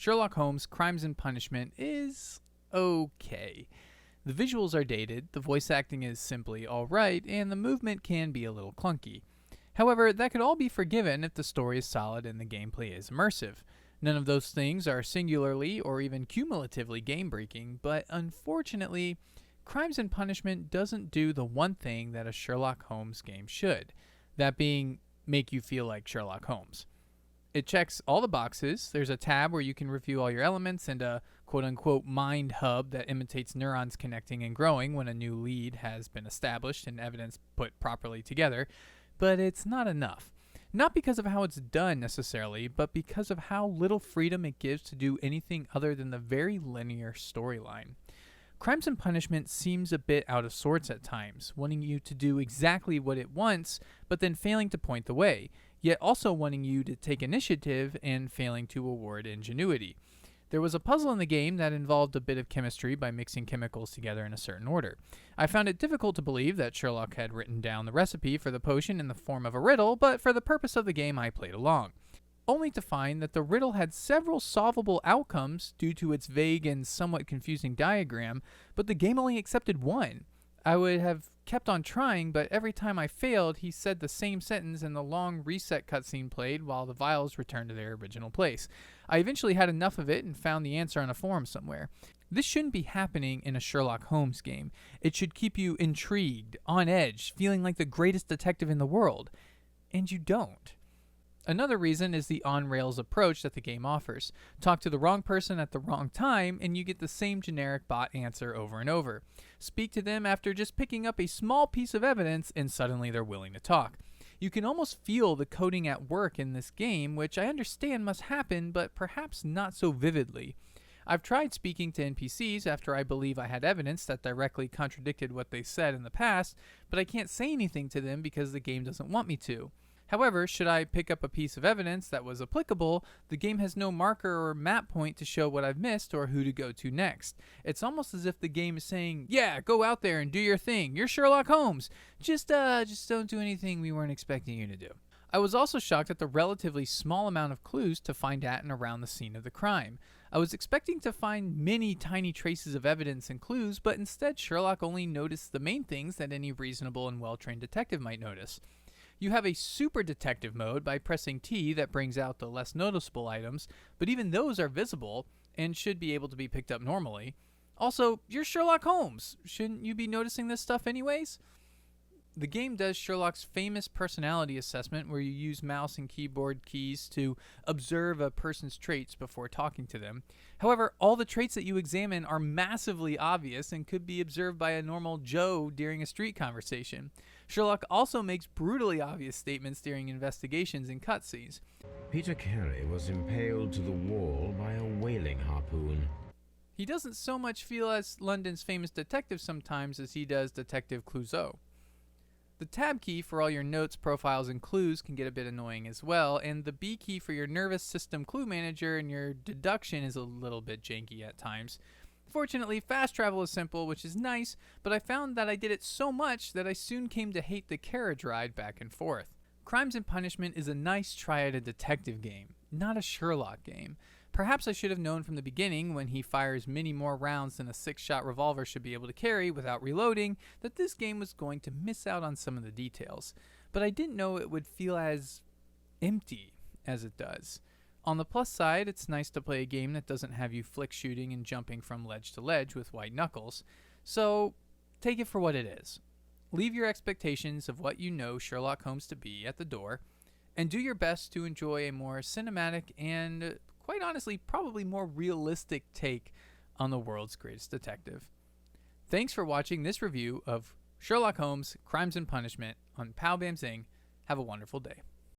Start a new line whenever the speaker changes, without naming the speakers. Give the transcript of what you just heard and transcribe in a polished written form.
Sherlock Holmes Crimes and Punishment is okay. The visuals are dated, the voice acting is simply alright, and the movement can be a little clunky. However, that could all be forgiven if the story is solid and the gameplay is immersive. None of those things are singularly or even cumulatively game-breaking, but unfortunately, Crimes and Punishment doesn't do the one thing that a Sherlock Holmes game should, that being make you feel like Sherlock Holmes. It checks all the boxes. There's a tab where you can review all your elements and a quote-unquote mind hub that imitates neurons connecting and growing when a new lead has been established and evidence put properly together. But it's not enough. Not because of how it's done necessarily, but because of how little freedom it gives to do anything other than the very linear storyline. Crimes and Punishment seems a bit out of sorts at times, wanting you to do exactly what it wants, but then failing to point the way, yet also wanting you to take initiative and failing to award ingenuity. There was a puzzle in the game that involved a bit of chemistry by mixing chemicals together in a certain order. I found it difficult to believe that Sherlock had written down the recipe for the potion in the form of a riddle, but for the purpose of the game I played along, only to find that the riddle had several solvable outcomes due to its vague and somewhat confusing diagram, but the game only accepted one. I would have kept on trying, but every time I failed, he said the same sentence and the long reset cutscene played while the vials returned to their original place. I eventually had enough of it and found the answer on a forum somewhere. This shouldn't be happening in a Sherlock Holmes game. It should keep you intrigued, on edge, feeling like the greatest detective in the world. And you don't. Another reason is the on-rails approach that the game offers. Talk to the wrong person at the wrong time and you get the same generic bot answer over and over. Speak to them after just picking up a small piece of evidence and suddenly they're willing to talk. You can almost feel the coding at work in this game, which I understand must happen, but perhaps not so vividly. I've tried speaking to NPCs after I believe I had evidence that directly contradicted what they said in the past, but I can't say anything to them because the game doesn't want me to. However, should I pick up a piece of evidence that was applicable, the game has no marker or map point to show what I've missed or who to go to next. It's almost as if the game is saying, yeah, go out there and do your thing. You're Sherlock Holmes. Just don't do anything we weren't expecting you to do. I was also shocked at the relatively small amount of clues to find at and around the scene of the crime. I was expecting to find many tiny traces of evidence and clues, but instead Sherlock only noticed the main things that any reasonable and well-trained detective might notice. You have a super detective mode by pressing T that brings out the less noticeable items, but even those are visible and should be able to be picked up normally. Also, you're Sherlock Holmes. Shouldn't you be noticing this stuff anyways? The game does Sherlock's famous personality assessment where you use mouse and keyboard keys to observe a person's traits before talking to them. However, all the traits that you examine are massively obvious and could be observed by a normal Joe during a street conversation. Sherlock also makes brutally obvious statements during investigations and cutscenes.
Peter Carey was impaled to the wall by a whaling harpoon.
He doesn't so much feel as London's famous detective sometimes as he does Detective Clouseau. The tab key for all your notes, profiles, and clues can get a bit annoying as well, and the B key for your nervous system clue manager and your deduction is a little bit janky at times. Fortunately, fast travel is simple, which is nice, but I found that I did it so much that I soon came to hate the carriage ride back and forth. Crimes and Punishment is a nice try at a detective game, not a Sherlock game. Perhaps I should have known from the beginning, when he fires many more rounds than a 6-shot revolver should be able to carry without reloading, that this game was going to miss out on some of the details. But I didn't know it would feel as empty as it does. On the plus side, it's nice to play a game that doesn't have you flick shooting and jumping from ledge to ledge with white knuckles. So, take it for what it is. Leave your expectations of what you know Sherlock Holmes to be at the door, and do your best to enjoy a more cinematic and, quite honestly, probably more realistic take on the world's greatest detective. Thanks for watching this review of Sherlock Holmes Crimes and Punishment on Pow Bam Zing. Have a wonderful day.